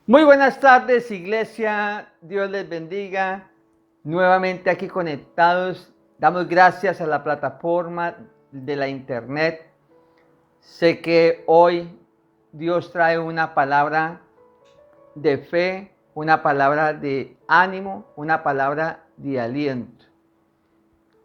Muy buenas tardes, iglesia. Dios les bendiga. Nuevamente aquí conectados. Damos gracias a la plataforma de la internet. Sé que hoy Dios trae una palabra de fe, una palabra de ánimo, una palabra de aliento.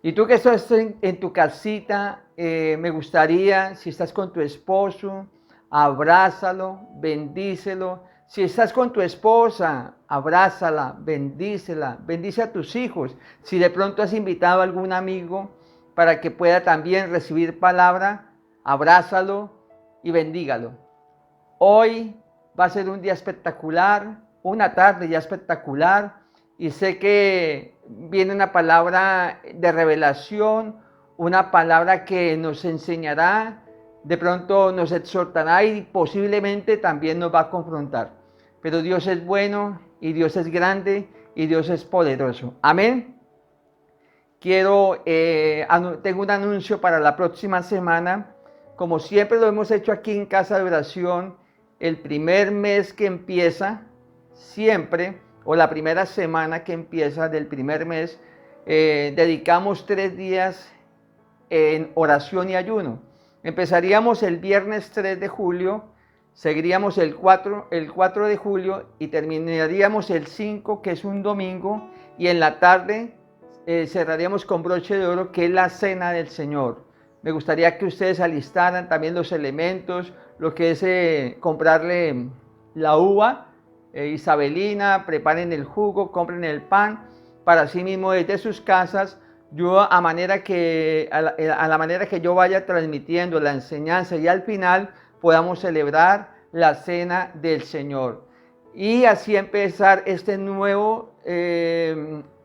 Y tú que estás en tu casita, me gustaría, si estás con tu esposo, abrázalo, bendícelo. Si estás con tu esposa, abrázala, bendícela, bendice a tus hijos. Si de pronto has invitado a algún amigo para que pueda también recibir palabra, abrázalo y bendígalo. Hoy va a ser un día espectacular, una tarde ya espectacular, y sé que viene una palabra de revelación, una palabra que nos enseñará, de pronto nos exhortará y posiblemente también nos va a confrontar. Pero Dios es bueno y Dios es grande y Dios es poderoso. Amén. Tengo un anuncio para la próxima semana. Como siempre lo hemos hecho aquí en Casa de Oración, el primer mes que empieza, siempre, o la primera semana que empieza del primer mes, dedicamos 3 días en oración y ayuno. Empezaríamos el viernes 3 de julio, seguiríamos el 4 de julio y terminaríamos el 5, que es un domingo, y en la tarde cerraríamos con broche de oro, que es la cena del Señor. Me gustaría que ustedes alistaran también los elementos, lo que es comprarle la uva isabelina, preparen el jugo, compren el pan, para sí mismo desde sus casas. Yo a la manera que yo vaya transmitiendo la enseñanza y al final podamos celebrar la cena del Señor. Y así empezar este nuevo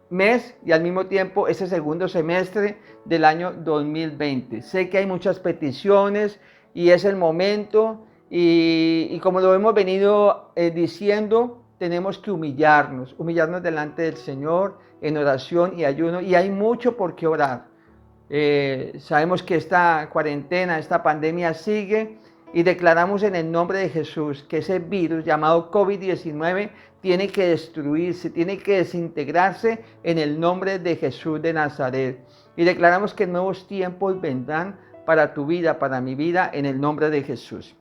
mes y al mismo tiempo este segundo semestre del año 2020. Sé que hay muchas peticiones y es el momento y como lo hemos venido diciendo, tenemos que humillarnos delante del Señor en oración y ayuno, y hay mucho por qué orar. Sabemos que esta cuarentena, esta pandemia sigue, y declaramos en el nombre de Jesús que ese virus llamado COVID-19 tiene que destruirse, tiene que desintegrarse en el nombre de Jesús de Nazaret. Y declaramos que nuevos tiempos vendrán para tu vida, para mi vida, en el nombre de Jesús.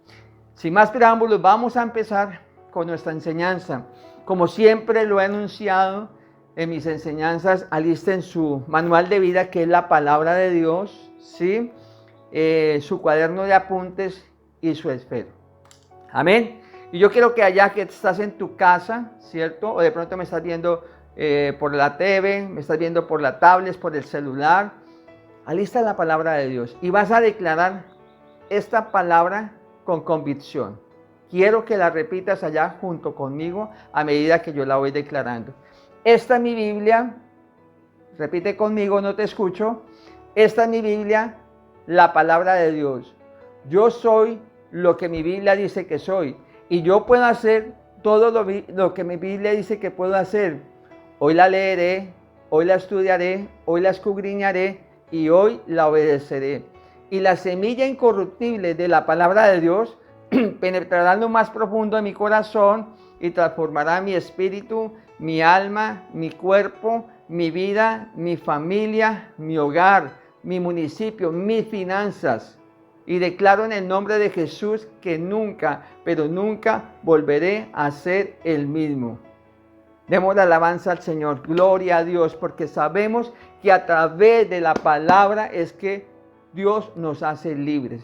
Sin más preámbulos, vamos a empezar con nuestra enseñanza. Como siempre lo he anunciado en mis enseñanzas, alisten su manual de vida, que es la palabra de Dios, ¿sí? Su cuaderno de apuntes y su esfero. Amén. Y yo quiero que allá que estás en tu casa, ¿cierto? O de pronto me estás viendo por la TV, me estás viendo por la tablet, por el celular, alista la palabra de Dios y vas a declarar esta palabra con convicción. Quiero que la repitas allá junto conmigo a medida que yo la voy declarando. Esta es mi Biblia, repite conmigo, no te escucho. Esta es mi Biblia, la palabra de Dios. Yo soy lo que mi Biblia dice que soy, y yo puedo hacer todo lo que mi Biblia dice que puedo hacer. Hoy la leeré, hoy la estudiaré, hoy la escudriñaré y hoy la obedeceré. Y la semilla incorruptible de la palabra de Dios penetrará en lo más profundo de mi corazón y transformará mi espíritu, mi alma, mi cuerpo, mi vida, mi familia, mi hogar, mi municipio, mis finanzas. Y declaro en el nombre de Jesús que nunca, pero nunca volveré a ser el mismo. Demos la alabanza al Señor, gloria a Dios, porque sabemos que a través de la palabra es que Dios nos hace libres.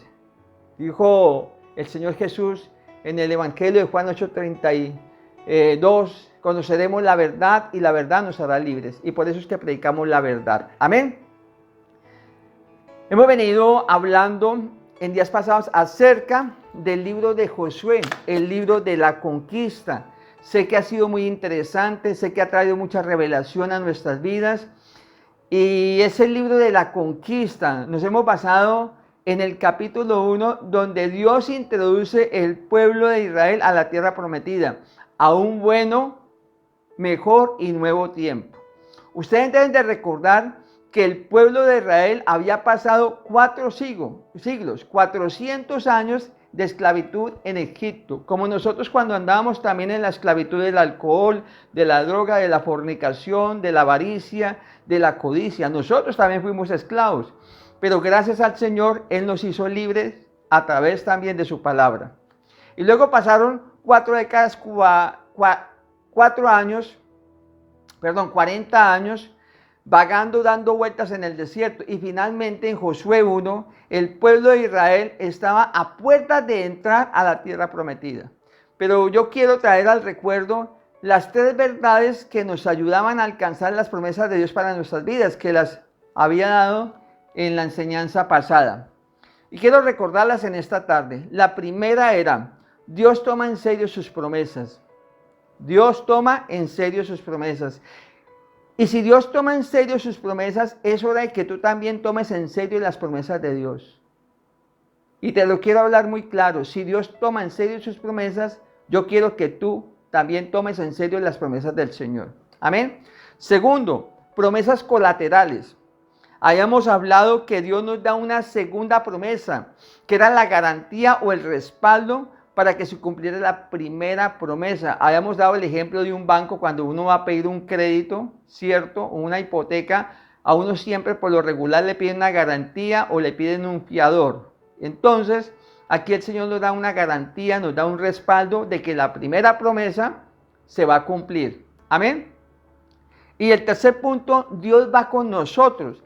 Dijo el Señor Jesús en el Evangelio de Juan 8:32, conoceremos la verdad y la verdad nos hará libres. Y por eso es que predicamos la verdad. Amén. Hemos venido hablando en días pasados acerca del libro de Josué, el libro de la conquista. Sé que ha sido muy interesante, sé que ha traído mucha revelación a nuestras vidas. Y es el libro de la conquista. Nos hemos basado en el capítulo 1, donde Dios introduce el pueblo de Israel a la tierra prometida, a un bueno, mejor y nuevo tiempo. Ustedes deben de recordar que el pueblo de Israel había pasado 4 siglos, 400 años de esclavitud en Egipto, como nosotros cuando andábamos también en la esclavitud del alcohol, de la droga, de la fornicación, de la avaricia, de la codicia. Nosotros también fuimos esclavos, pero gracias al Señor, Él nos hizo libres a través también de su palabra. Y luego pasaron 4 décadas, 40 años, vagando, dando vueltas en el desierto. Y finalmente en Josué 1, el pueblo de Israel estaba a puertas de entrar a la tierra prometida. Pero yo quiero traer al recuerdo las 3 verdades que nos ayudaban a alcanzar las promesas de Dios para nuestras vidas, que las había dado en la enseñanza pasada. Y quiero recordarlas en esta tarde. La primera era, Dios toma en serio sus promesas. Dios toma en serio sus promesas. Y si Dios toma en serio sus promesas, es hora de que tú también tomes en serio las promesas de Dios. Y te lo quiero hablar muy claro. Si Dios toma en serio sus promesas, yo quiero que tú también tomes en serio las promesas del Señor. Amén. Segundo, promesas colaterales. Habíamos hablado que Dios nos da una segunda promesa, que era la garantía o el respaldo para que se cumpliera la primera promesa. Habíamos dado el ejemplo de un banco cuando uno va a pedir un crédito, ¿cierto? O una hipoteca, a uno siempre por lo regular le piden una garantía o le piden un fiador. Entonces, aquí el Señor nos da una garantía, nos da un respaldo de que la primera promesa se va a cumplir. Amén. Y el tercer punto, Dios va con nosotros.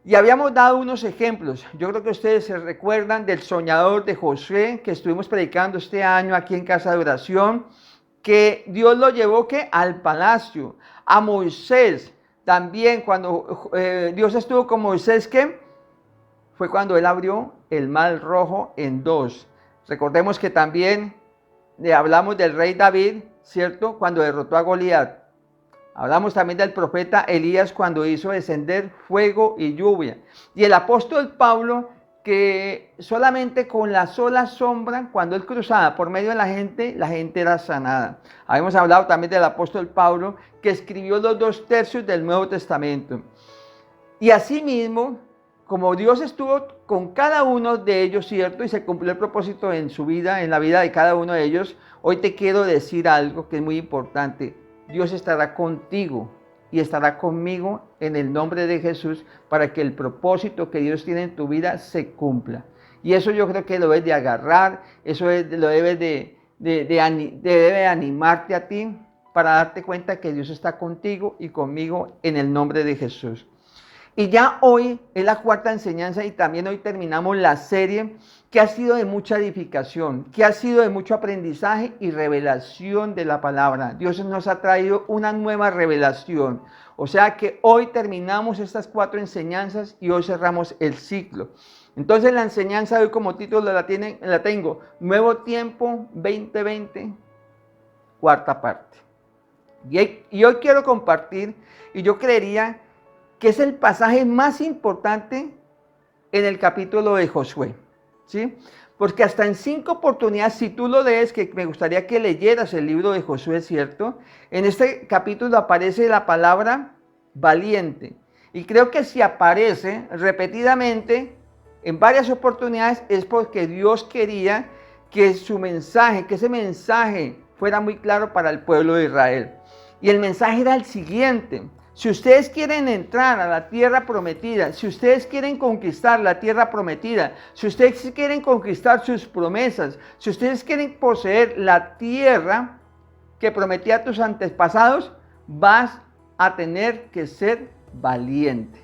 Y habíamos dado unos ejemplos. Yo creo que ustedes se recuerdan del soñador de Josué que estuvimos predicando este año aquí en Casa de Oración, que Dios lo llevó al palacio. A Moisés también, cuando Dios estuvo con Moisés, fue cuando él abrió el mar rojo en 2. Recordemos que también hablamos del rey David, ¿cierto? Cuando derrotó a Goliat. Hablamos también del profeta Elías cuando hizo descender fuego y lluvia. Y el apóstol Pablo, que solamente con la sola sombra, cuando él cruzaba por medio de la gente era sanada. Habíamos hablado también del apóstol Pablo, que escribió los 2 tercios del Nuevo Testamento. Y asimismo, como Dios estuvo con cada uno de ellos, ¿cierto? Y se cumplió el propósito en su vida, en la vida de cada uno de ellos, hoy te quiero decir algo que es muy importante. Dios estará contigo y estará conmigo en el nombre de Jesús para que el propósito que Dios tiene en tu vida se cumpla. Y eso yo creo que lo debes de agarrar, eso lo debes debe animarte a ti para darte cuenta que Dios está contigo y conmigo en el nombre de Jesús. Y ya hoy es la 4ª enseñanza y también hoy terminamos la serie que ha sido de mucha edificación, que ha sido de mucho aprendizaje y revelación de la palabra. Dios nos ha traído una nueva revelación. O sea que hoy terminamos estas 4 enseñanzas y hoy cerramos el ciclo. Entonces la enseñanza de hoy como título la tengo, Nuevo Tiempo 2020, 4ª parte. Y hoy quiero compartir, y yo creería que es el pasaje más importante en el capítulo de Josué, ¿sí? Porque hasta en 5 oportunidades, si tú lo lees, que me gustaría que leyeras el libro de Josué, ¿cierto? En este capítulo aparece la palabra valiente. Y creo que si aparece repetidamente en varias oportunidades es porque Dios quería que su mensaje, que ese mensaje fuera muy claro para el pueblo de Israel. Y el mensaje era el siguiente: si ustedes quieren entrar a la tierra prometida, si ustedes quieren conquistar la tierra prometida, si ustedes quieren conquistar sus promesas, si ustedes quieren poseer la tierra que prometía a tus antepasados, vas a tener que ser valiente.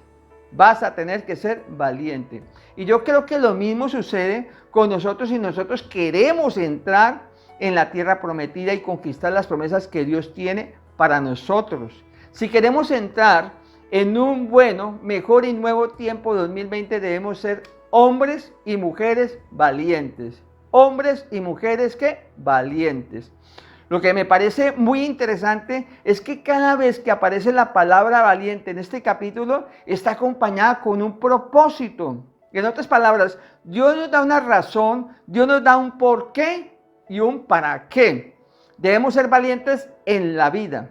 Vas a tener que ser valiente. Y yo creo que lo mismo sucede con nosotros si nosotros queremos entrar en la tierra prometida y conquistar las promesas que Dios tiene para nosotros. Si queremos entrar en un bueno, mejor y nuevo tiempo 2020, debemos ser hombres y mujeres valientes. Hombres y mujeres, ¿qué? Valientes. Lo que me parece muy interesante es que cada vez que aparece la palabra valiente en este capítulo, está acompañada con un propósito. En otras palabras, Dios nos da una razón, Dios nos da un por qué y un para qué. Debemos ser valientes en la vida.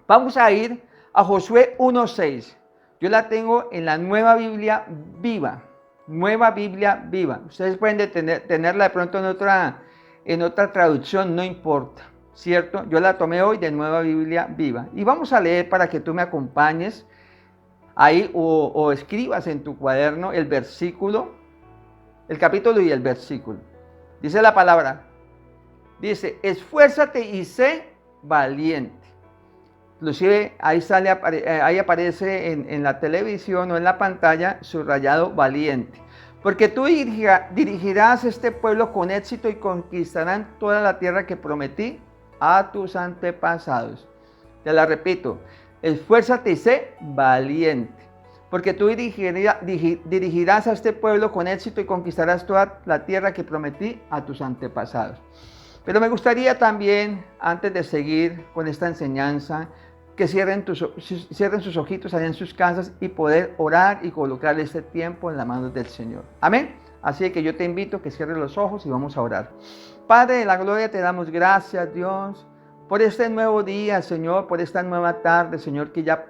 Vamos a ir a Josué 1:6. Yo la tengo en la Nueva Biblia Viva. Nueva Biblia Viva. Ustedes pueden tenerla de pronto en otra traducción, no importa, ¿cierto? Yo la tomé hoy de Nueva Biblia Viva. Y vamos a leer para que tú me acompañes ahí o escribas en tu cuaderno el versículo, el capítulo y el versículo. Dice la palabra, dice, esfuérzate y sé valiente. Inclusive ahí aparece en la televisión o en la pantalla subrayado valiente. Porque tú dirigirás este pueblo con éxito y conquistarán toda la tierra que prometí a tus antepasados. Te la repito, esfuérzate y sé valiente. Porque tú dirigirás a este pueblo con éxito y conquistarás toda la tierra que prometí a tus antepasados. Pero me gustaría también, antes de seguir con esta enseñanza, que cierren sus ojitos allá en sus casas y poder orar y colocar este tiempo en las manos del Señor. Amén. Así que yo te invito a que cierres los ojos y vamos a orar. Padre de la gloria, te damos gracias, Dios, por este nuevo día, Señor, por esta nueva tarde, Señor, que ya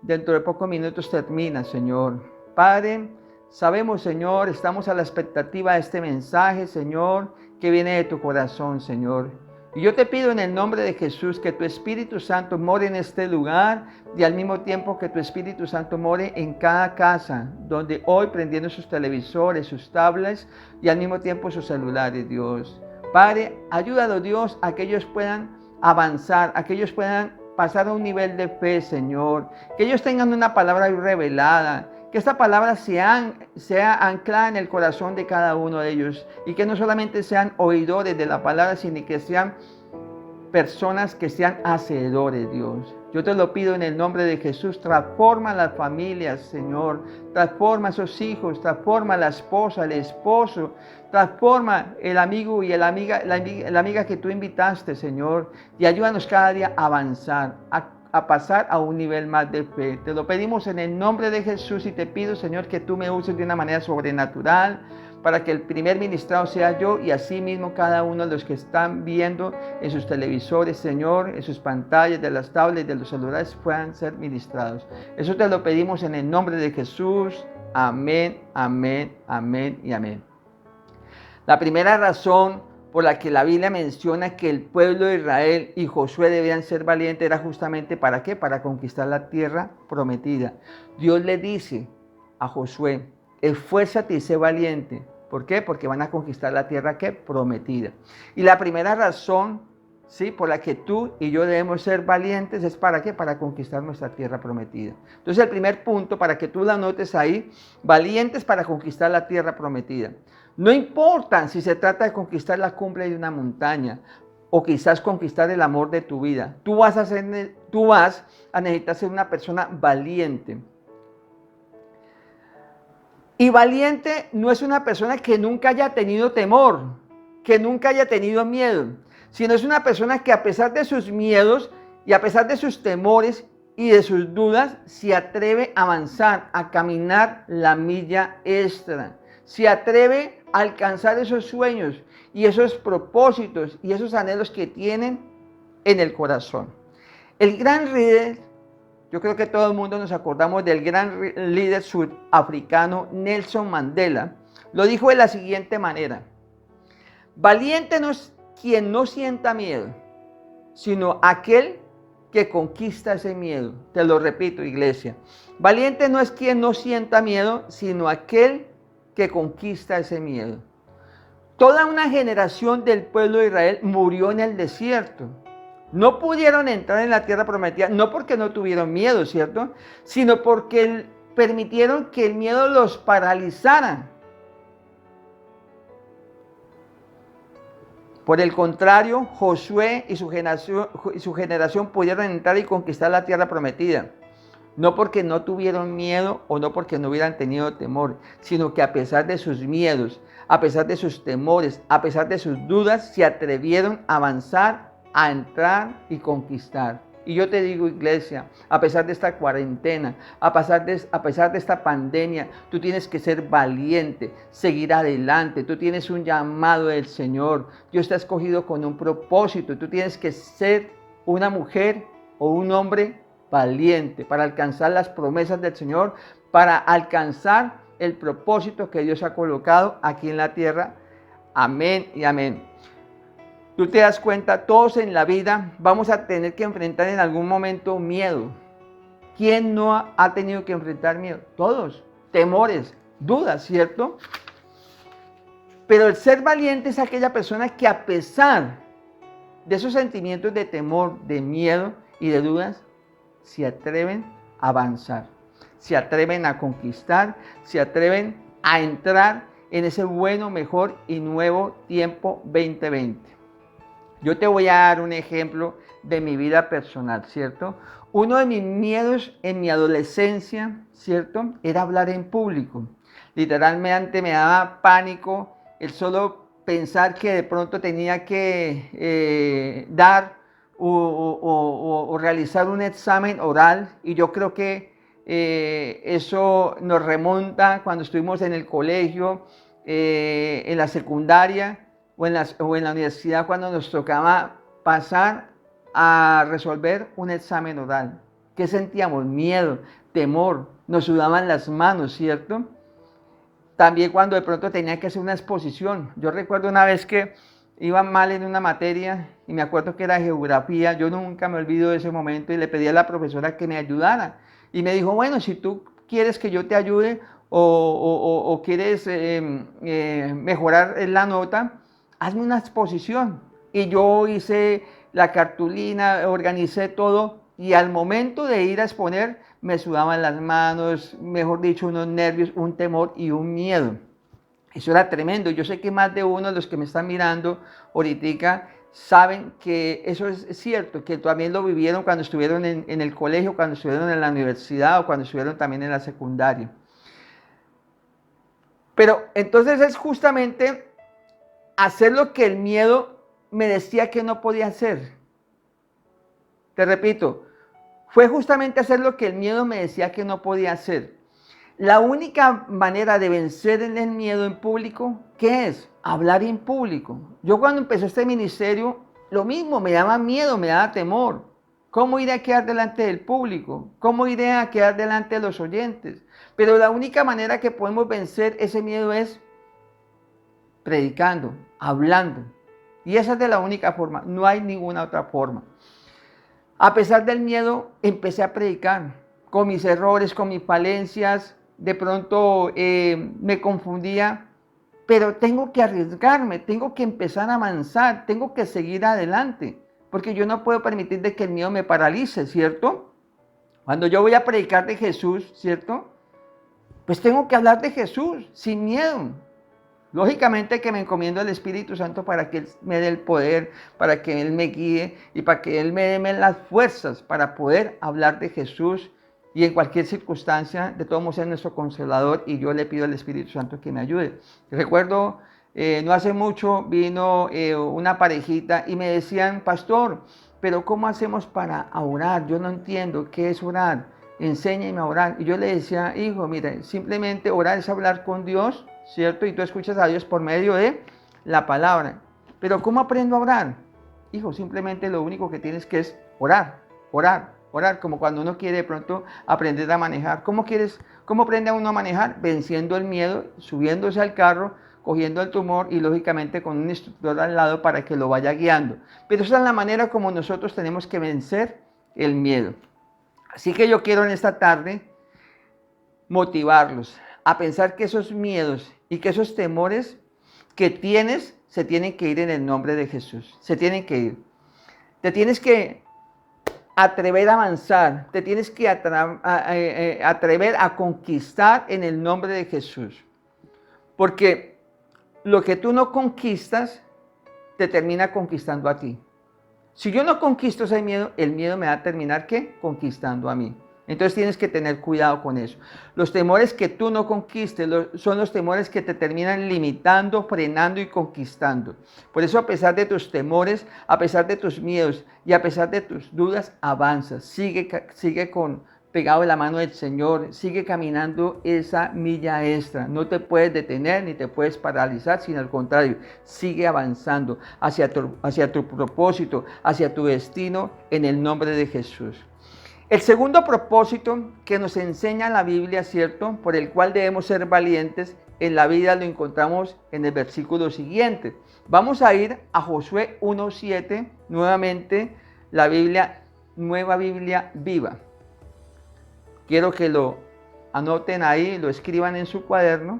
dentro de pocos minutos termina, Señor. Padre, sabemos, Señor, estamos a la expectativa de este mensaje, Señor, que viene de tu corazón, Señor. Y yo te pido en el nombre de Jesús que tu Espíritu Santo more en este lugar y al mismo tiempo que tu Espíritu Santo more en cada casa, donde hoy prendiendo sus televisores, sus tablets y al mismo tiempo sus celulares, Dios. Padre, ayúdalo, Dios, a que ellos puedan avanzar, a que ellos puedan pasar a un nivel de fe, Señor. Que ellos tengan una palabra revelada. Que esta palabra sea anclada en el corazón de cada uno de ellos y que no solamente sean oidores de la palabra, sino que sean personas que sean hacedores, Dios. Yo te lo pido en el nombre de Jesús. Transforma las familias, Señor. Transforma a esos hijos, transforma a la esposa, el esposo. Transforma el amigo y la amiga que tú invitaste, Señor. Y ayúdanos cada día a avanzar, a pasar a un nivel más de fe. Te lo pedimos en el nombre de Jesús y te pido, Señor, que tú me uses de una manera sobrenatural para que el primer ministrado sea yo y así mismo cada uno de los que están viendo en sus televisores, Señor, en sus pantallas, de las tablets, de los celulares, puedan ser ministrados. Eso te lo pedimos en el nombre de Jesús. Amén, amén, amén y amén. La primera razón por la que la Biblia menciona que el pueblo de Israel y Josué debían ser valientes era justamente ¿para qué? Para conquistar la tierra prometida. Dios le dice a Josué, esfuérzate y sé valiente. ¿Por qué? Porque van a conquistar la tierra ¿qué? Prometida. Y la primera razón, ¿sí?, por la que tú y yo debemos ser valientes es ¿para qué? Para conquistar nuestra tierra prometida. Entonces el primer punto, para que tú la anotes ahí, valientes para conquistar la tierra prometida. No importa si se trata de conquistar la cumbre de una montaña o quizás conquistar el amor de tu vida. Tú vas a necesitar ser una persona valiente. Y valiente no es una persona que nunca haya tenido temor, que nunca haya tenido miedo, sino es una persona que a pesar de sus miedos y a pesar de sus temores y de sus dudas, se atreve a avanzar, a caminar la milla extra. Se atreve a alcanzar esos sueños y esos propósitos y esos anhelos que tienen en el corazón. El gran líder, yo creo que todo el mundo nos acordamos del gran líder sudafricano Nelson Mandela, lo dijo de la siguiente manera: valiente no es quien no sienta miedo, sino aquel que conquista ese miedo. Te lo repito, iglesia. Valiente no es quien no sienta miedo, sino aquel que conquista ese miedo. Toda una generación del pueblo de Israel murió en el desierto. No pudieron entrar en la tierra prometida, no porque no tuvieron miedo, ¿cierto? Sino porque permitieron que el miedo los paralizara. Por el contrario, Josué y su generación pudieron entrar y conquistar la tierra prometida. No porque no tuvieron miedo o no porque no hubieran tenido temor, sino que a pesar de sus miedos, a pesar de sus temores, a pesar de sus dudas, se atrevieron a avanzar a entrar y conquistar. Y yo te digo, iglesia, a pesar de esta cuarentena, a pesar de esta pandemia, tú tienes que ser valiente, seguir adelante. Tú tienes un llamado del Señor. Dios te ha escogido con un propósito. Tú tienes que ser una mujer o un hombre valiente para alcanzar las promesas del Señor, para alcanzar el propósito que Dios ha colocado aquí en la tierra. Amén y amén. Tú te das cuenta, todos en la vida vamos a tener que enfrentar en algún momento miedo. ¿Quién no ha tenido que enfrentar miedo? Todos. Temores, dudas, ¿cierto? Pero el ser valiente es aquella persona que a pesar de esos sentimientos de temor, de miedo y de dudas, se atreven a avanzar, se atreven a conquistar, se atreven a entrar en ese bueno, mejor y nuevo tiempo 2020. Yo te voy a dar un ejemplo de mi vida personal, ¿cierto? Uno de mis miedos en mi adolescencia, ¿cierto?, era hablar en público. Literalmente me daba pánico el solo pensar que de pronto tenía que dar o realizar un examen oral. Y yo creo que eso nos remonta cuando estuvimos en el colegio, en la secundaria, o en la universidad, cuando nos tocaba pasar a resolver un examen oral. ¿Qué sentíamos? Miedo, temor, nos sudaban las manos, ¿cierto? También cuando de pronto tenía que hacer una exposición. Yo recuerdo una vez que iba mal en una materia y me acuerdo que era geografía. Yo nunca me olvido de ese momento y le pedí a la profesora que me ayudara. Y me dijo, bueno, si tú quieres que yo te ayude o quieres mejorar la nota, hazme una exposición. Y yo hice la cartulina, organicé todo, y al momento de ir a exponer me sudaban las manos, mejor dicho, unos nervios, un temor y un miedo. Eso era tremendo. Yo sé que más de uno de los que me están mirando ahorita saben que eso es cierto, que también lo vivieron cuando estuvieron en el colegio, cuando estuvieron en la universidad o cuando estuvieron también en la secundaria. Pero entonces es justamente hacer lo que el miedo me decía que no podía hacer. Te repito, fue justamente hacer lo que el miedo me decía que no podía hacer. La única manera de vencer el miedo en público, ¿qué es? Hablar en público. Yo cuando empecé este ministerio, lo mismo, me daba miedo, me daba temor. ¿Cómo iré a quedar delante del público? ¿Cómo iré a quedar delante de los oyentes? Pero la única manera que podemos vencer ese miedo es predicando, hablando. Y esa es de la única forma, no hay ninguna otra forma. A pesar del miedo, empecé a predicar, con mis errores, con mis falencias. De pronto me confundía, pero tengo que arriesgarme, tengo que empezar a avanzar, tengo que seguir adelante, porque yo no puedo permitir de que el miedo me paralice, ¿cierto? Cuando yo voy a predicar de Jesús, ¿cierto?, pues tengo que hablar de Jesús sin miedo. Lógicamente que me encomiendo al Espíritu Santo para que Él me dé el poder, para que Él me guíe y para que Él me dé las fuerzas para poder hablar de Jesús. Y en cualquier circunstancia, de todos modos es nuestro consolador, y yo le pido al Espíritu Santo que me ayude. Recuerdo, no hace mucho vino una parejita y me decían, pastor, pero ¿cómo hacemos para orar? Yo no entiendo qué es orar, enséñeme a orar. Y yo le decía, hijo, mira, simplemente orar es hablar con Dios, ¿cierto? Y tú escuchas a Dios por medio de la palabra. Pero ¿cómo aprendo a orar? Hijo, simplemente lo único que tienes que es orar, orar. Orar, como cuando uno quiere de pronto aprender a manejar. ¿Cómo aprende a uno a manejar? Venciendo el miedo, subiéndose al carro, cogiendo el tumor y lógicamente con un instructor al lado para que lo vaya guiando. Pero esa es la manera como nosotros tenemos que vencer el miedo. Así que yo quiero en esta tarde motivarlos a pensar que esos miedos y que esos temores que tienes se tienen que ir en el nombre de Jesús. Se tienen que ir. Te tienes que atrever a avanzar, te tienes que atrever a conquistar en el nombre de Jesús. Porque lo que tú no conquistas, te termina conquistando a ti. Si yo no conquisto ese miedo, el miedo me va a terminar, ¿qué? Conquistando a mí. Entonces tienes que tener cuidado con eso. Los temores que tú no conquistes son los temores que te terminan limitando, frenando y conquistando. Por eso, a pesar de tus temores, a pesar de tus miedos y a pesar de tus dudas, avanza. Sigue pegado de la mano del Señor. Sigue caminando esa milla extra. No te puedes detener ni te puedes paralizar, sino al contrario, sigue avanzando hacia tu propósito, hacia tu destino, en el nombre de Jesús. El segundo propósito que nos enseña la Biblia, ¿cierto?, por el cual debemos ser valientes en la vida, lo encontramos en el versículo siguiente. Vamos a ir a Josué 1:7, nuevamente la Biblia, Nueva Biblia Viva. Quiero que lo anoten ahí, lo escriban en su cuaderno.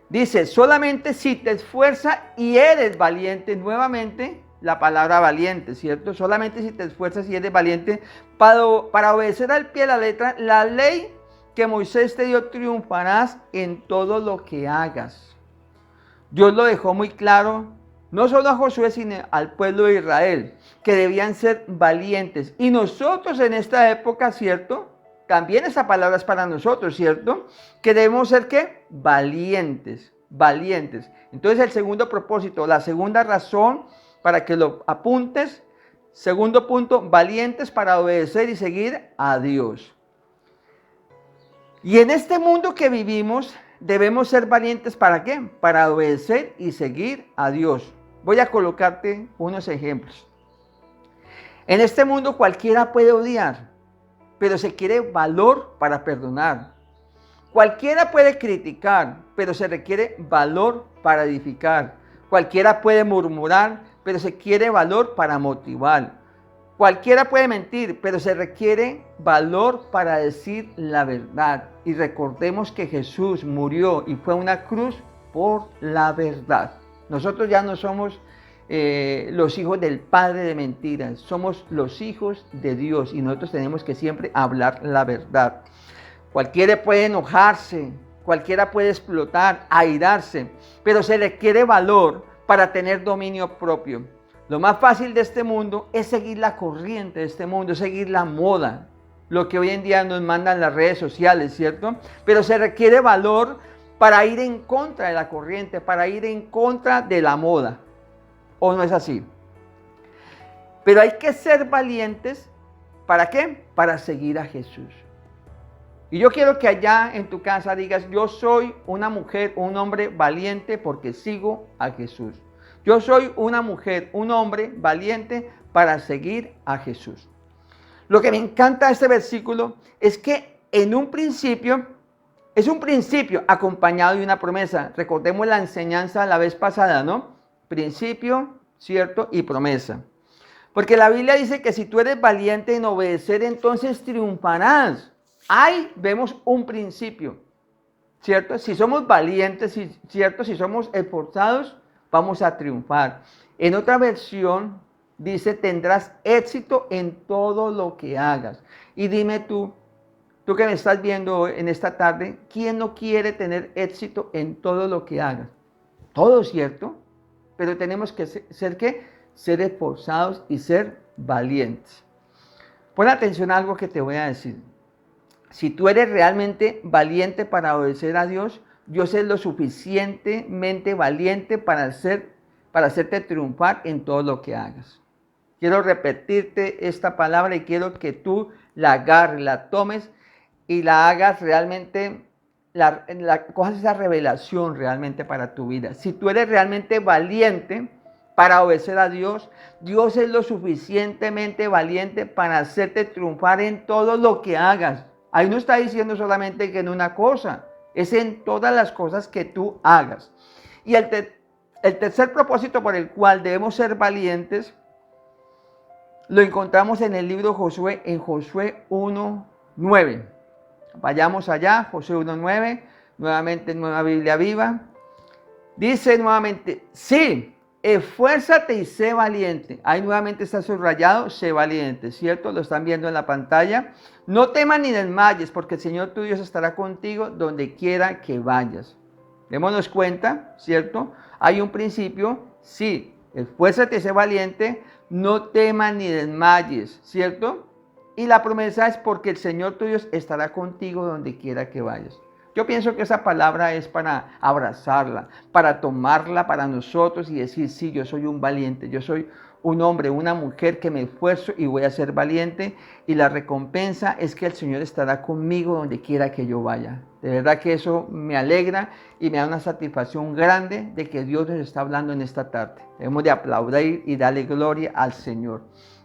Dice, solamente si te esfuerzas y eres valiente, nuevamente la palabra valiente, ¿cierto? Solamente si te esfuerzas y eres valiente para obedecer al pie de la letra la ley que Moisés te dio, triunfarás en todo lo que hagas. Dios lo dejó muy claro, no solo a Josué, sino al pueblo de Israel, que debían ser valientes. Y nosotros en esta época, ¿cierto? También esa palabra es para nosotros, ¿cierto? Que debemos ser, ¿qué? Valientes, valientes. Entonces el segundo propósito, la segunda razón para que lo apuntes, segundo punto, valientes para obedecer y seguir a Dios. Y en este mundo que vivimos, debemos ser valientes, ¿para qué? Para obedecer y seguir a Dios. Voy a colocarte unos ejemplos. En este mundo cualquiera puede odiar, pero se quiere valor para perdonar. Cualquiera puede criticar, pero se requiere valor para edificar. Cualquiera puede murmurar, pero se quiere valor para motivar. Cualquiera puede mentir, pero se requiere valor para decir la verdad. Y recordemos que Jesús murió y fue una cruz por la verdad. Nosotros ya no somos los hijos del padre de mentiras, somos los hijos de Dios y nosotros tenemos que siempre hablar la verdad. Cualquiera puede enojarse, cualquiera puede explotar, airarse, pero se le quiere valor para tener dominio propio. Lo más fácil de este mundo es seguir la corriente de este mundo, seguir la moda, lo que hoy en día nos mandan las redes sociales, ¿cierto? Pero se requiere valor para ir en contra de la corriente, para ir en contra de la moda. ¿O no es así? Pero hay que ser valientes, ¿para qué? Para seguir a Jesús. Y yo quiero que allá en tu casa digas, yo soy una mujer, un hombre valiente porque sigo a Jesús. Yo soy una mujer, un hombre valiente para seguir a Jesús. Lo que me encanta de este versículo es que en un principio, es un principio acompañado de una promesa. Recordemos la enseñanza la vez pasada, ¿no? Principio, ¿cierto? Y promesa. Porque la Biblia dice que si tú eres valiente en obedecer, entonces triunfarás. Ahí vemos un principio, ¿cierto? Si somos valientes, ¿cierto? Si somos esforzados, vamos a triunfar. En otra versión dice, tendrás éxito en todo lo que hagas. Y dime tú que me estás viendo en esta tarde, ¿quién no quiere tener éxito en todo lo que hagas? Todo, ¿cierto? Pero tenemos que ser, ¿qué? Ser esforzados y ser valientes. Pon atención a algo que te voy a decir. Si tú eres realmente valiente para obedecer a Dios, Dios es lo suficientemente valiente para hacerte triunfar en todo lo que hagas. Quiero repetirte esta palabra y quiero que tú la agarres, la tomes y la hagas realmente, cojas esa revelación realmente para tu vida. Si tú eres realmente valiente para obedecer a Dios, Dios es lo suficientemente valiente para hacerte triunfar en todo lo que hagas. Ahí no está diciendo solamente que en una cosa, es en todas las cosas que tú hagas. Y el tercer propósito por el cual debemos ser valientes, lo encontramos en el libro de Josué, en Josué 1:9. Vayamos allá, Josué 1:9, nuevamente Nueva Biblia Viva. Dice nuevamente, sí, esfuérzate y sé valiente. Ahí nuevamente está subrayado, sé valiente, ¿cierto? Lo están viendo en la pantalla. No temas ni desmayes, porque el Señor tu Dios estará contigo donde quiera que vayas. Démonos cuenta, ¿cierto? Hay un principio, sí, esfuérzate y sé valiente, no temas ni desmayes, ¿cierto? Y la promesa es porque el Señor tu Dios estará contigo donde quiera que vayas. Yo pienso que esa palabra es para abrazarla, para tomarla para nosotros y decir, sí, yo soy un valiente, yo soy un hombre, una mujer que me esfuerzo y voy a ser valiente. Y la recompensa es que el Señor estará conmigo donde quiera que yo vaya. De verdad que eso me alegra y me da una satisfacción grande de que Dios nos está hablando en esta tarde. Debemos de aplaudir y darle gloria al Señor.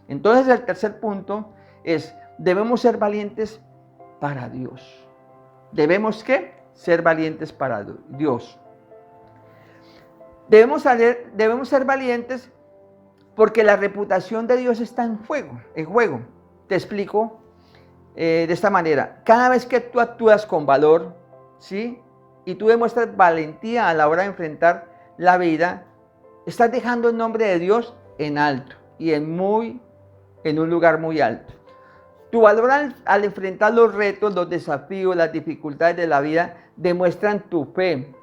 Entonces el tercer punto es, debemos ser valientes para Dios. ¿Debemos qué? Ser valientes para Dios. Debemos ser valientes porque la reputación de Dios está en juego. Te explico de esta manera. Cada vez que tú actúas con valor, ¿sí? Y tú demuestras valentía a la hora de enfrentar la vida, estás dejando el nombre de Dios en alto y en un lugar muy alto. Tu valor al enfrentar los retos, los desafíos, las dificultades de la vida, demuestran tu fe,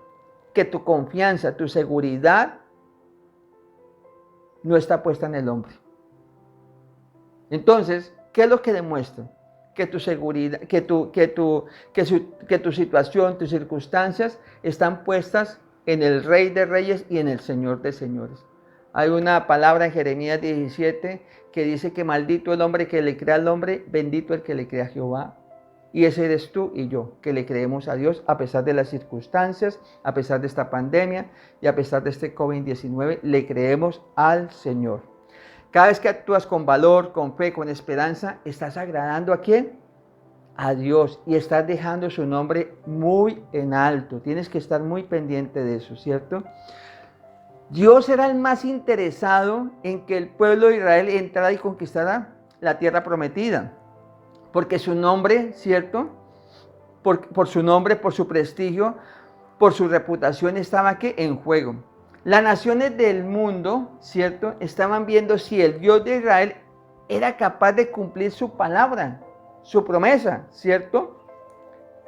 que tu confianza, tu seguridad no está puesta en el hombre. Entonces, ¿qué es lo que demuestra? Que tu seguridad, que tu situación, tus circunstancias están puestas en el Rey de Reyes y en el Señor de Señores. Hay una palabra en Jeremías 17 que dice que maldito el hombre que le crea al hombre, bendito el que le crea a Jehová. Y ese eres tú y yo, que le creemos a Dios a pesar de las circunstancias, a pesar de esta pandemia y a pesar de este COVID-19, le creemos al Señor. Cada vez que actúas con valor, con fe, con esperanza, estás agradando ¿a quién? A Dios, y estás dejando su nombre muy en alto. Tienes que estar muy pendiente de eso, ¿cierto? Dios era el más interesado en que el pueblo de Israel entrara y conquistara la tierra prometida. Porque su nombre, ¿cierto? Por su nombre, por su prestigio, por su reputación estaba aquí en juego. Las naciones del mundo, ¿cierto? Estaban viendo si el Dios de Israel era capaz de cumplir su palabra, su promesa, ¿cierto?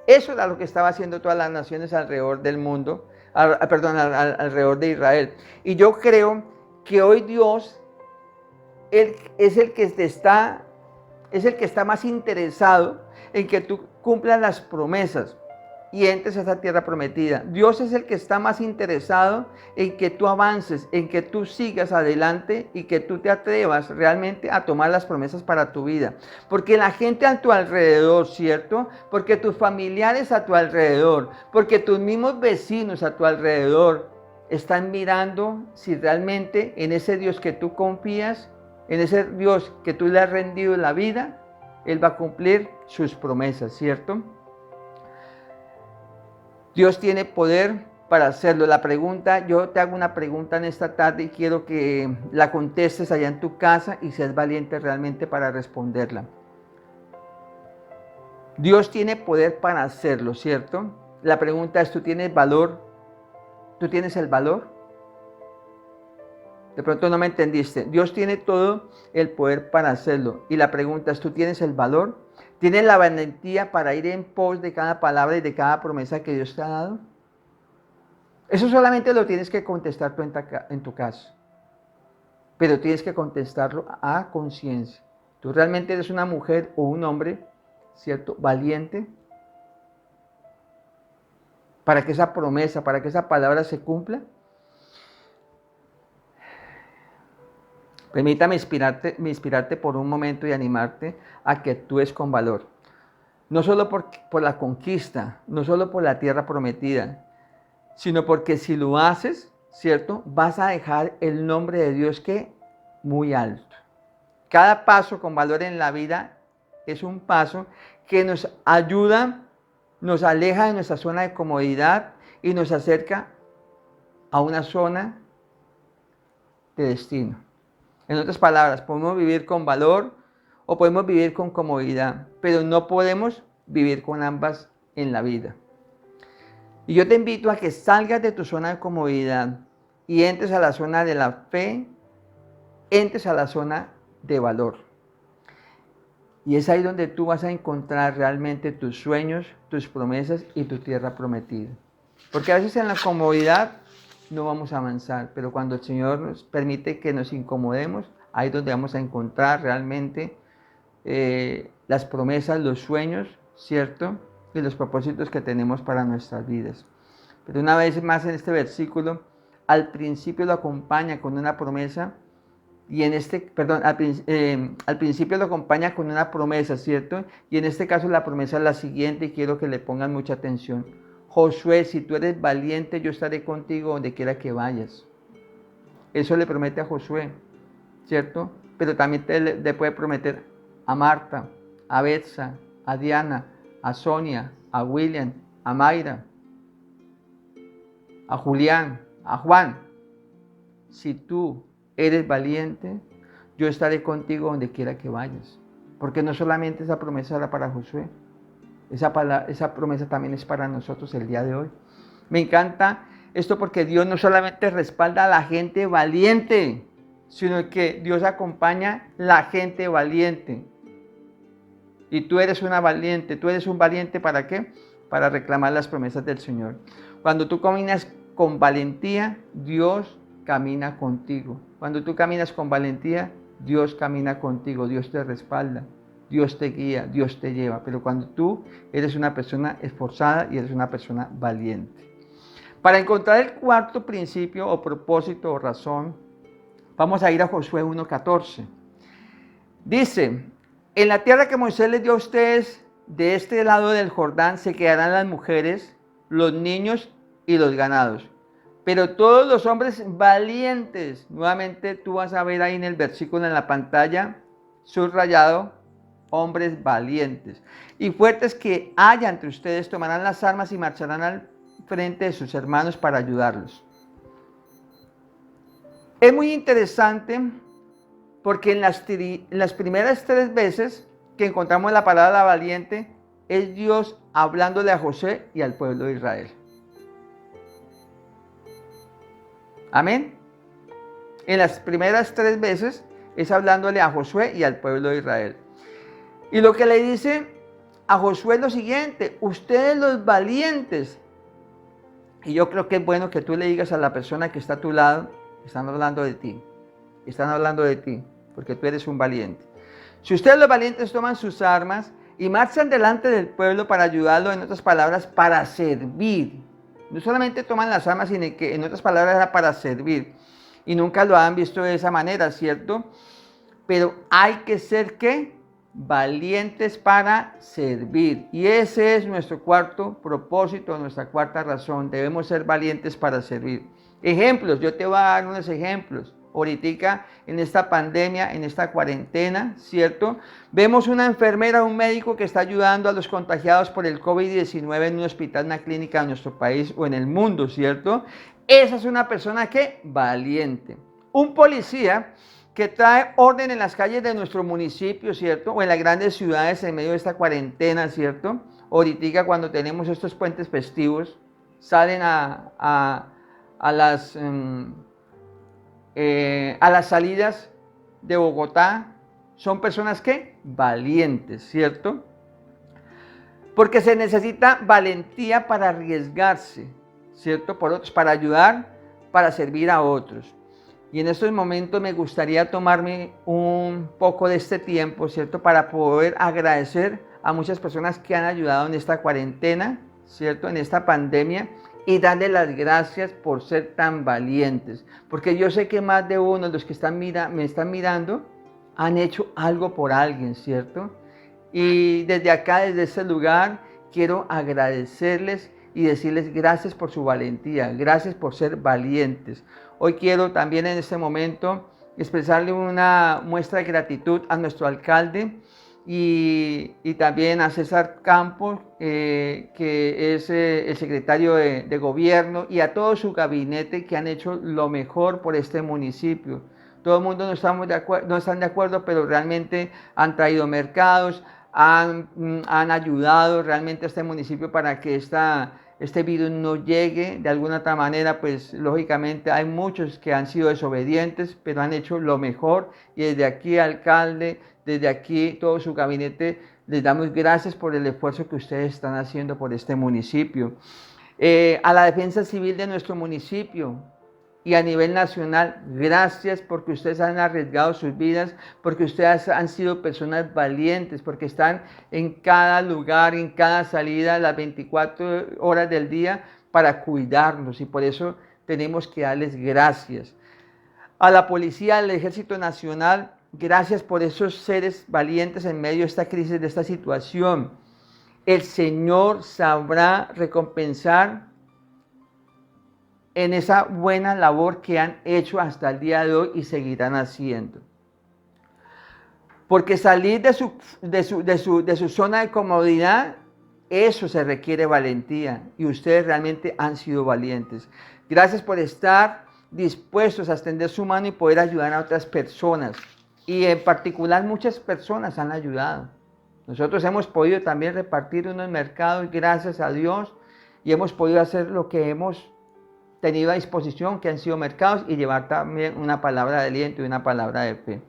Eso era lo que estaban haciendo todas las naciones alrededor del mundo, alrededor de Israel. Y yo creo que hoy Dios es el que está más interesado en que tú cumplas las promesas y entres a esa tierra prometida. Dios es el que está más interesado en que tú avances, en que tú sigas adelante y que tú te atrevas realmente a tomar las promesas para tu vida. Porque la gente a tu alrededor, ¿cierto? Porque tus familiares a tu alrededor, porque tus mismos vecinos a tu alrededor están mirando si realmente en ese Dios que tú confías, en ese Dios que tú le has rendido la vida, Él va a cumplir sus promesas, ¿cierto? Dios tiene poder para hacerlo. Yo te hago una pregunta en esta tarde y quiero que la contestes allá en tu casa y seas valiente realmente para responderla. Dios tiene poder para hacerlo, ¿cierto? La pregunta es, ¿tú tienes valor? ¿Tú tienes el valor? De pronto no me entendiste. Dios tiene todo el poder para hacerlo. Y la pregunta es, ¿tú tienes el valor? ¿Tienes la valentía para ir en pos de cada palabra y de cada promesa que Dios te ha dado? Eso solamente lo tienes que contestar tú en tu caso. Pero tienes que contestarlo a conciencia. ¿Tú realmente eres una mujer o un hombre, ¿cierto? Valiente para que esa promesa, para que esa palabra se cumpla. Permítame inspirarte por un momento y animarte a que actúes con valor. No solo por la conquista, no solo por la tierra prometida, sino porque si lo haces, ¿cierto? Vas a dejar el nombre de Dios que muy alto. Cada paso con valor en la vida es un paso que nos ayuda, nos aleja de nuestra zona de comodidad y nos acerca a una zona de destino. En otras palabras, podemos vivir con valor o podemos vivir con comodidad, pero no podemos vivir con ambas en la vida. Y yo te invito a que salgas de tu zona de comodidad y entres a la zona de la fe, entres a la zona de valor. Y es ahí donde tú vas a encontrar realmente tus sueños, tus promesas y tu tierra prometida. Porque a veces en la comodidad no vamos a avanzar, pero cuando el Señor nos permite que nos incomodemos, ahí es donde vamos a encontrar realmente las promesas, los sueños, ¿cierto? Y los propósitos que tenemos para nuestras vidas. Pero una vez más en este versículo, al principio lo acompaña con una promesa, y en este, perdón, al principio lo acompaña con una promesa, ¿cierto? Y en este caso la promesa es la siguiente y quiero que le pongan mucha atención. Josué, si tú eres valiente, yo estaré contigo donde quiera que vayas. Eso le promete a Josué, ¿cierto? Pero también le puede prometer a Marta, a Betsa, a Diana, a Sonia, a William, a Mayra, a Julián, a Juan. Si tú eres valiente, yo estaré contigo donde quiera que vayas. Porque no solamente esa promesa era para Josué, esa promesa también es para nosotros el día de hoy. Me encanta esto porque Dios no solamente respalda a la gente valiente, sino que Dios acompaña a la gente valiente. Y tú eres una valiente, tú eres un valiente ¿para qué? Para reclamar las promesas del Señor. Cuando tú caminas con valentía, Dios camina contigo. Cuando tú caminas con valentía, Dios camina contigo, Dios te respalda, Dios te guía, Dios te lleva. Pero cuando tú eres una persona esforzada y eres una persona valiente. Para encontrar el cuarto principio o propósito o razón, vamos a ir a Josué 1:14. Dice, en la tierra que Moisés les dio a ustedes, de este lado del Jordán se quedarán las mujeres, los niños y los ganados. Pero todos los hombres valientes, nuevamente tú vas a ver ahí en el versículo en la pantalla, subrayado, hombres valientes y fuertes que haya entre ustedes, tomarán las armas y marcharán al frente de sus hermanos para ayudarlos. Es muy interesante porque en las primeras 3 veces que encontramos la palabra valiente, es Dios hablándole a José y al pueblo de Israel. Amén. En las primeras 3 veces es hablándole a Josué y al pueblo de Israel. Y lo que le dice a Josué es lo siguiente: ustedes los valientes. Y yo creo que es bueno que tú le digas a la persona que está a tu lado, están hablando de ti. Están hablando de ti, porque tú eres un valiente. Si ustedes los valientes toman sus armas y marchan delante del pueblo para ayudarlo, en otras palabras, para servir. No solamente toman las armas, sino que en otras palabras era para servir. Y nunca lo han visto de esa manera, ¿cierto? Pero hay que ser, ¿qué? Valientes para servir. Y ese es nuestro cuarto propósito, nuestra cuarta razón. Debemos ser valientes para servir. Ejemplos, yo te voy a dar unos ejemplos. Ahorita en esta pandemia, en esta cuarentena, ¿cierto? Vemos una enfermera, un médico que está ayudando a los contagiados por el COVID-19 en un hospital, una clínica en nuestro país o en el mundo, ¿cierto? Esa es una persona que valiente. Un policía que trae orden en las calles de nuestro municipio, ¿cierto? O en las grandes ciudades en medio de esta cuarentena, ¿cierto? Ahorita cuando tenemos estos puentes festivos, salen a las salidas de Bogotá, son personas que valientes, ¿cierto? Porque se necesita valentía para arriesgarse, ¿cierto? Por otros, para ayudar, para servir a otros. Y en estos momentos me gustaría tomarme un poco de este tiempo, ¿cierto? Para poder agradecer a muchas personas que han ayudado en esta cuarentena, ¿cierto? En esta pandemia. Y darle las gracias por ser tan valientes. Porque yo sé que más de uno de los que me están mirando han hecho algo por alguien, ¿cierto? Y desde acá, desde este lugar, quiero agradecerles y decirles gracias por su valentía. Gracias por ser valientes. Hoy quiero también en este momento expresarle una muestra de gratitud a nuestro alcalde y también a César Campos, que es el secretario de gobierno, y a todo su gabinete que han hecho lo mejor por este municipio. Todo el mundo no están de acuerdo, pero realmente han traído mercados, han ayudado realmente a este municipio para que este virus no llegue de alguna otra manera. Pues lógicamente hay muchos que han sido desobedientes, pero han hecho lo mejor, y desde aquí, alcalde, desde aquí todo su gabinete, les damos gracias por el esfuerzo que ustedes están haciendo por este municipio. A la defensa civil de nuestro municipio, y a nivel nacional, gracias porque ustedes han arriesgado sus vidas, porque ustedes han sido personas valientes, porque están en cada lugar, en cada salida, las 24 horas del día para cuidarnos, y por eso tenemos que darles gracias. A la policía, al Ejército Nacional, gracias por esos seres valientes en medio de esta crisis, de esta situación. El Señor sabrá recompensar en esa buena labor que han hecho hasta el día de hoy y seguirán haciendo. Porque salir de su zona de comodidad, eso se requiere valentía, y ustedes realmente han sido valientes. Gracias por estar dispuestos a extender su mano y poder ayudar a otras personas. Y en particular muchas personas han ayudado. Nosotros hemos podido también repartir unos mercados, gracias a Dios, y hemos podido hacer lo que hemos tenido a disposición, que han sido mercados, y llevar también una palabra de aliento y una palabra de fe.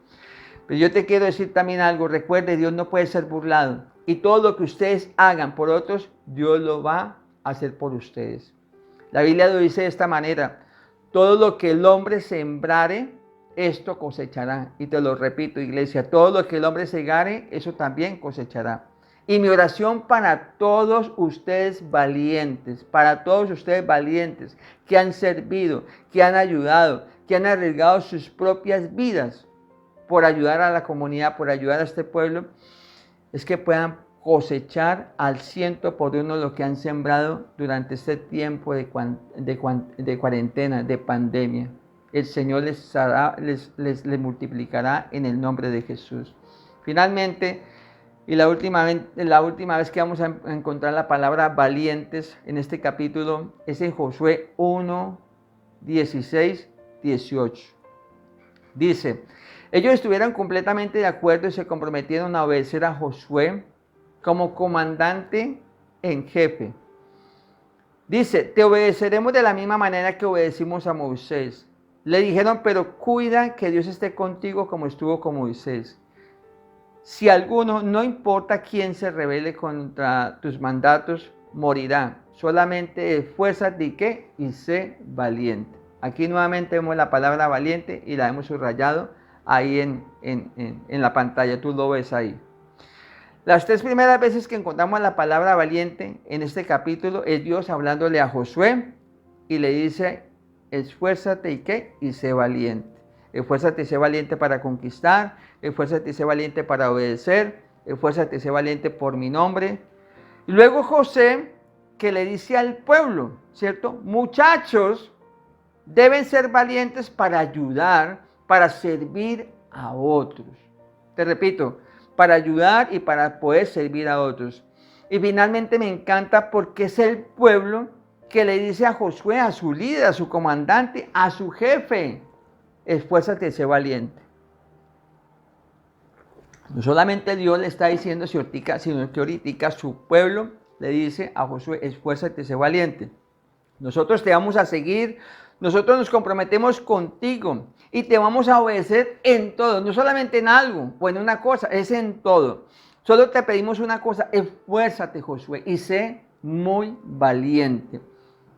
Pero yo te quiero decir también algo, recuerde, Dios no puede ser burlado, y todo lo que ustedes hagan por otros, Dios lo va a hacer por ustedes. La Biblia lo dice de esta manera: todo lo que el hombre sembrare, esto cosechará. Y te lo repito, iglesia, todo lo que el hombre segare, eso también cosechará. Y mi oración para todos ustedes valientes, que han servido, que han ayudado, que han arriesgado sus propias vidas por ayudar a la comunidad, por ayudar a este pueblo, es que puedan cosechar al 100% lo que han sembrado durante este tiempo de cuarentena, de pandemia. El Señor les multiplicará en el nombre de Jesús. Finalmente, y la última vez que vamos a encontrar la palabra valientes en este capítulo es en Josué 1, 16, 18. Dice: ellos estuvieron completamente de acuerdo y se comprometieron a obedecer a Josué como comandante en jefe. Dice: te obedeceremos de la misma manera que obedecimos a Moisés. Le dijeron: pero cuida que Dios esté contigo como estuvo con Moisés. Si alguno, no importa quién, se rebele contra tus mandatos, morirá. Solamente esfuérzate y sé valiente. Aquí nuevamente vemos la palabra valiente y la hemos subrayado ahí en la pantalla. Tú lo ves ahí. Las 3 primeras veces que encontramos la palabra valiente en este capítulo es Dios hablándole a Josué y le dice: esfuérzate y sé valiente. Esfuérzate y sé valiente para conquistar, esfuérzate y sé valiente para obedecer, esfuérzate y sé valiente por mi nombre. Y luego José, que le dice al pueblo, ¿cierto? Muchachos, deben ser valientes para ayudar, para servir a otros. Te repito, para ayudar y para poder servir a otros. Y finalmente me encanta porque es el pueblo que le dice a Josué, a su líder, a su comandante, a su jefe: esfuérzate y sé valiente. No solamente Dios le está diciendo sino que ahorita su pueblo le dice a Josué: esfuérzate y sé valiente. Nosotros te vamos a seguir, nosotros nos comprometemos contigo y te vamos a obedecer en todo, no solamente en algo o en una cosa, es en todo. Solo te pedimos una cosa: esfuérzate, Josué, y sé muy valiente.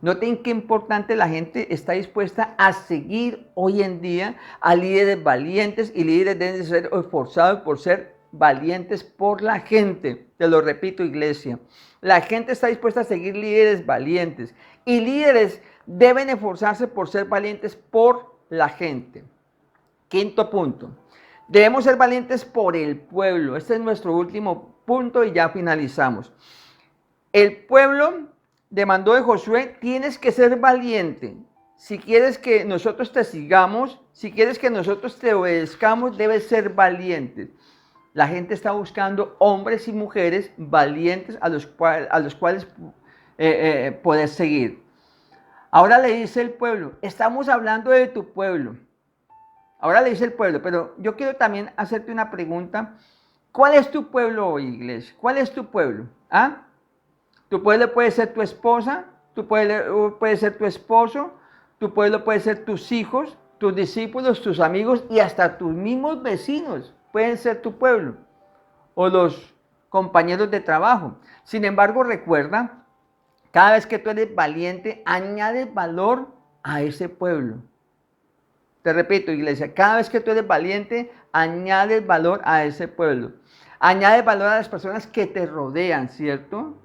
Noten qué importante, la gente está dispuesta a seguir hoy en día a líderes valientes, y líderes deben ser esforzados por ser valientes por la gente. Te lo repito, iglesia. La gente está dispuesta a seguir líderes valientes, y líderes deben esforzarse por ser valientes por la gente. Quinto punto: debemos ser valientes por el pueblo. Este es nuestro último punto y ya finalizamos. El pueblo demandó de Josué: tienes que ser valiente. Si quieres que nosotros te sigamos, si quieres que nosotros te obedezcamos, debes ser valiente. La gente está buscando hombres y mujeres valientes a los cuales poder seguir. Ahora le dice el pueblo, estamos hablando de tu pueblo. Ahora le dice el pueblo, pero yo quiero también hacerte una pregunta. ¿Cuál es tu pueblo hoy, iglesia? ¿Cuál es tu pueblo? ¿Ah? Tu pueblo puede ser tu esposa, tu pueblo puede ser tu esposo, tu pueblo puede ser tus hijos, tus discípulos, tus amigos y hasta tus mismos vecinos pueden ser tu pueblo, o los compañeros de trabajo. Sin embargo, recuerda, cada vez que tú eres valiente, añades valor a ese pueblo. Te repito, iglesia, cada vez que tú eres valiente, añades valor a ese pueblo. Añades valor a las personas que te rodean, ¿cierto?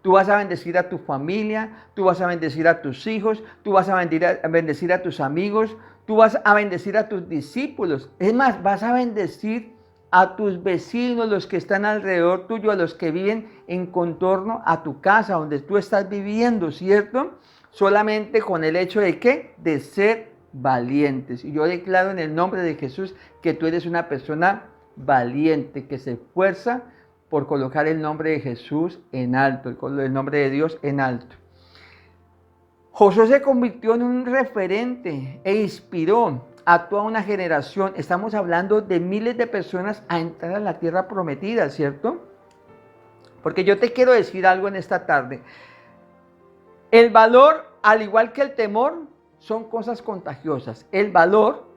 Tú vas a bendecir a tu familia, tú vas a bendecir a tus hijos, tú vas a bendecir a tus amigos, tú vas a bendecir a tus discípulos. Es más, vas a bendecir a tus vecinos, los que están alrededor tuyo, a los que viven en contorno a tu casa, donde tú estás viviendo, ¿cierto? Solamente con el hecho de ¿qué? De ser valientes. Y yo declaro en el nombre de Jesús que tú eres una persona valiente, que se esfuerza por colocar el nombre de Jesús en alto, el nombre de Dios en alto. Josué se convirtió en un referente e inspiró a toda una generación. Estamos hablando de miles de personas a entrar a la tierra prometida, ¿cierto? Porque yo te quiero decir algo en esta tarde. El valor, al igual que el temor, son cosas contagiosas. El valor,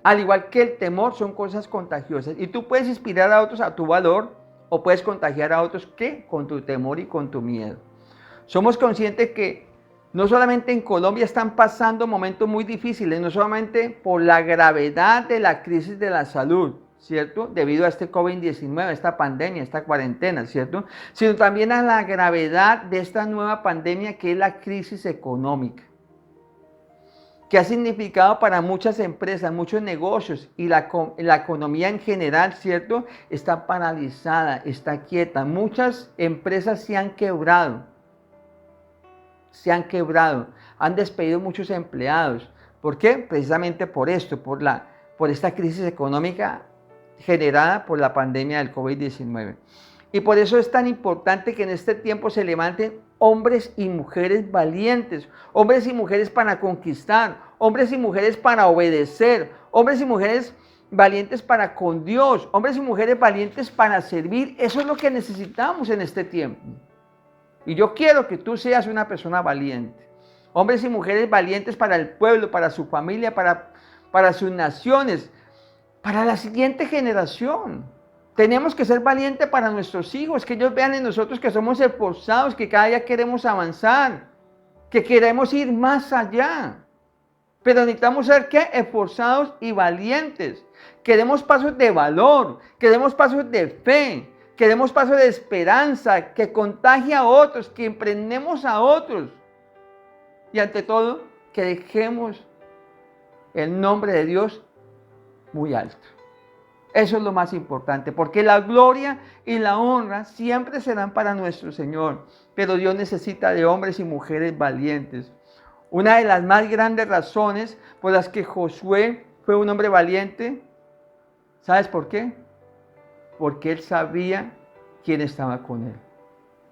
al igual que el temor, son cosas contagiosas. Y tú puedes inspirar a otros a tu valor o puedes contagiar a otros, ¿qué? Con tu temor y con tu miedo. Somos conscientes que no solamente en Colombia están pasando momentos muy difíciles, no solamente por la gravedad de la crisis de la salud, ¿cierto? Debido a este COVID-19, esta pandemia, esta cuarentena, ¿cierto? Sino también a la gravedad de esta nueva pandemia que es la crisis económica, que ha significado para muchas empresas, muchos negocios y la economía en general, ¿cierto? Está paralizada, está quieta. Muchas empresas se han quebrado, han despedido muchos empleados. ¿Por qué? Precisamente por esto, por esta crisis económica generada por la pandemia del COVID-19. Y por eso es tan importante que en este tiempo se levanten hombres y mujeres valientes, hombres y mujeres para conquistar, hombres y mujeres para obedecer, hombres y mujeres valientes para con Dios, hombres y mujeres valientes para servir. Eso es lo que necesitamos en este tiempo. Y yo quiero que tú seas una persona valiente. Hombres y mujeres valientes para el pueblo, para su familia, para sus naciones, para la siguiente generación. Tenemos que ser valientes para nuestros hijos, que ellos vean en nosotros que somos esforzados, que cada día queremos avanzar, que queremos ir más allá. Pero necesitamos ser ¿qué? Esforzados y valientes. Queremos pasos de valor, queremos pasos de fe, queremos pasos de esperanza, que contagie a otros, que emprendemos a otros. Y ante todo, que dejemos el nombre de Dios muy alto. Eso es lo más importante, porque la gloria y la honra siempre serán para nuestro Señor. Pero Dios necesita de hombres y mujeres valientes. Una de las más grandes razones por las que Josué fue un hombre valiente, ¿sabes por qué? Porque él sabía quién estaba con él.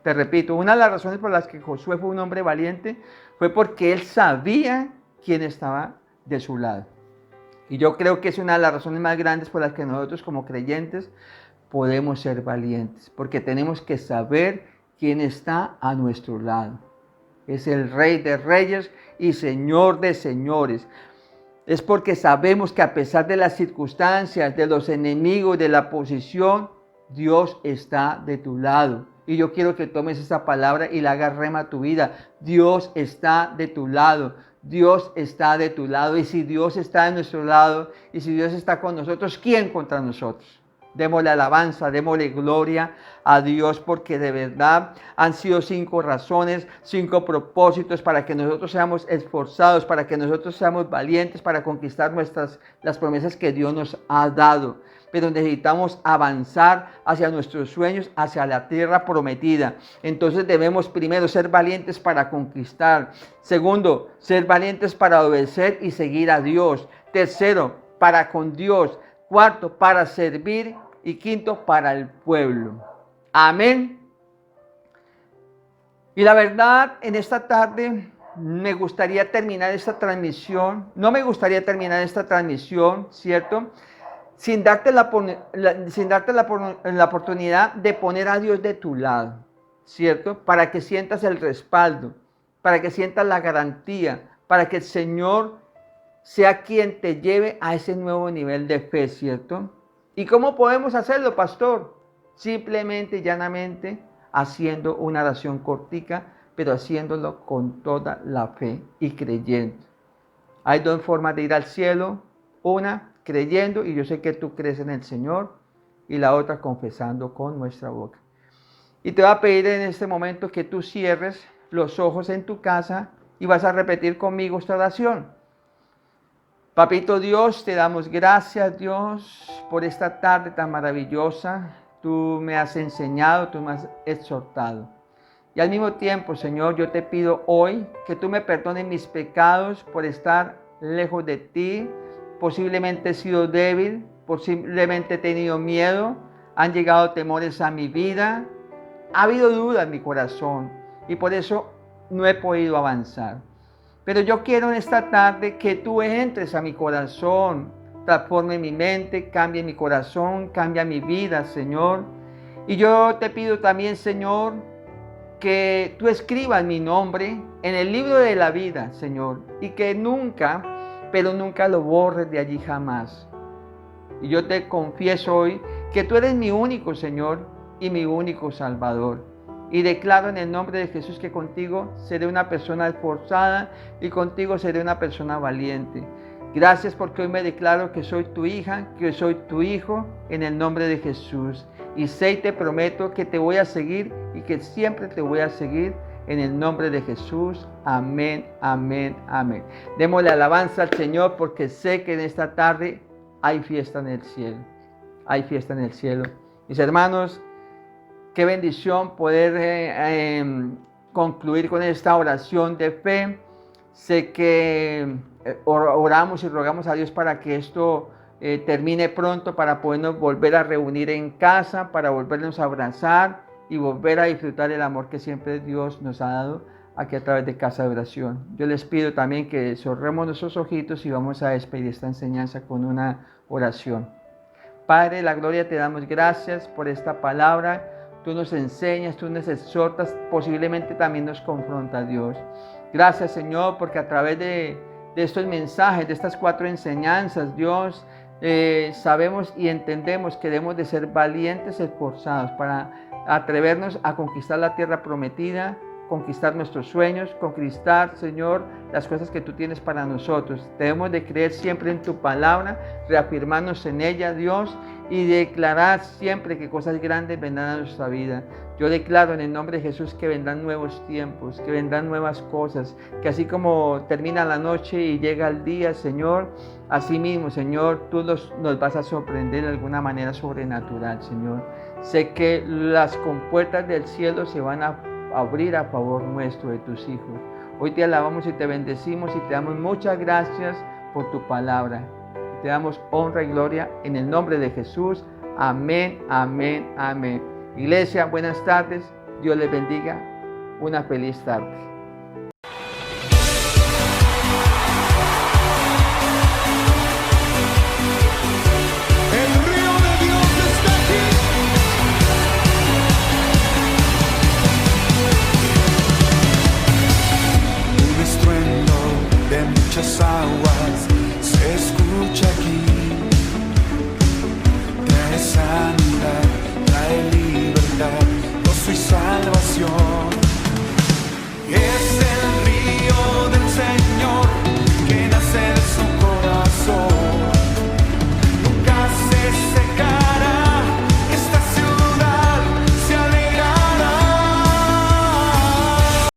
Te repito, una de las razones por las que Josué fue un hombre valiente fue porque él sabía quién estaba de su lado. Y yo creo que es una de las razones más grandes por las que nosotros como creyentes podemos ser valientes. Porque tenemos que saber quién está a nuestro lado. Es el Rey de Reyes y Señor de Señores. Es porque sabemos que a pesar de las circunstancias, de los enemigos, de la oposición, Dios está de tu lado. Y yo quiero que tomes esa palabra y la hagas rema a tu vida. Dios está de tu lado. Dios está de tu lado. Y si Dios está de nuestro lado, y si Dios está con nosotros, ¿quién contra nosotros? Démosle alabanza, démosle gloria a Dios, porque de verdad han sido 5 razones, 5 propósitos para que nosotros seamos esforzados, para que nosotros seamos valientes, para conquistar las promesas que Dios nos ha dado. Pero necesitamos avanzar hacia nuestros sueños, hacia la tierra prometida. Entonces debemos primero ser valientes para conquistar. Segundo, ser valientes para obedecer y seguir a Dios. Tercero, para con Dios. Cuarto, para servir. Y quinto, para el pueblo. Amén. Y la verdad, en esta tarde me gustaría terminar esta transmisión. No me gustaría terminar esta transmisión, ¿cierto? Sin darte la oportunidad de poner a Dios de tu lado, ¿cierto? Para que sientas el respaldo, para que sientas la garantía, para que el Señor sea quien te lleve a ese nuevo nivel de fe, ¿cierto? ¿Y cómo podemos hacerlo, pastor? Simplemente y llanamente haciendo una oración cortica, pero haciéndolo con toda la fe y creyendo. Hay dos formas de ir al cielo. Una, creyendo, y yo sé que tú crees en el Señor. Y la otra, confesando con nuestra boca. Y te voy a pedir en este momento que tú cierres los ojos en tu casa y vas a repetir conmigo esta oración. Papito Dios, te damos gracias, Dios, por esta tarde tan maravillosa. Tú me has enseñado, tú me has exhortado. Y al mismo tiempo, Señor, yo te pido hoy que tú me perdones mis pecados por estar lejos de ti. Posiblemente he sido débil, posiblemente he tenido miedo, han llegado temores a mi vida, ha habido duda en mi corazón y por eso no he podido avanzar. Pero yo quiero en esta tarde que tú entres a mi corazón, transforme mi mente, cambie mi corazón, cambia mi vida, Señor. Y yo te pido también, Señor, que tú escribas mi nombre en el libro de la vida, Señor, y que nunca, pero nunca lo borres de allí jamás. Y yo te confieso hoy que tú eres mi único Señor y mi único Salvador. Y declaro en el nombre de Jesús que contigo seré una persona esforzada y contigo seré una persona valiente. Gracias porque hoy me declaro que soy tu hija, que soy tu hijo, en el nombre de Jesús. Y sé y te prometo que te voy a seguir y que siempre te voy a seguir en el nombre de Jesús. Amén, amén, amén. Démosle alabanza al Señor porque sé que en esta tarde hay fiesta en el cielo. Hay fiesta en el cielo. Mis hermanos, qué bendición poder concluir con esta oración de fe. Sé que oramos y rogamos a Dios para que esto termine pronto, para podernos volver a reunir en casa, para volvernos a abrazar y volver a disfrutar el amor que siempre Dios nos ha dado aquí a través de Casa de Oración. Yo les pido también que cerremos nuestros ojitos y vamos a despedir esta enseñanza con una oración. Padre, la gloria, te damos gracias por esta palabra. Tú nos enseñas, tú nos exhortas, posiblemente también nos confrontas, Dios. Gracias, Señor, porque a través de estos mensajes, de estas 4 enseñanzas, Dios, sabemos y entendemos que debemos de ser valientes, esforzados para atrevernos a conquistar la tierra prometida, conquistar nuestros sueños, conquistar, Señor, las cosas que tú tienes para nosotros. Debemos de creer siempre en tu palabra, reafirmarnos en ella, Dios, y declarar siempre que cosas grandes vendrán a nuestra vida. Yo declaro en el nombre de Jesús que vendrán nuevos tiempos, que vendrán nuevas cosas, que así como termina la noche y llega el día, Señor, así mismo, Señor, tú nos vas a sorprender de alguna manera sobrenatural, Señor. Sé que las compuertas del cielo se van a abrir a favor nuestro, de tus hijos. Hoy te alabamos y te bendecimos y te damos muchas gracias por tu palabra. Te damos honra y gloria en el nombre de Jesús. Amén, amén, amén. Iglesia, buenas tardes. Dios les bendiga. Una feliz tarde.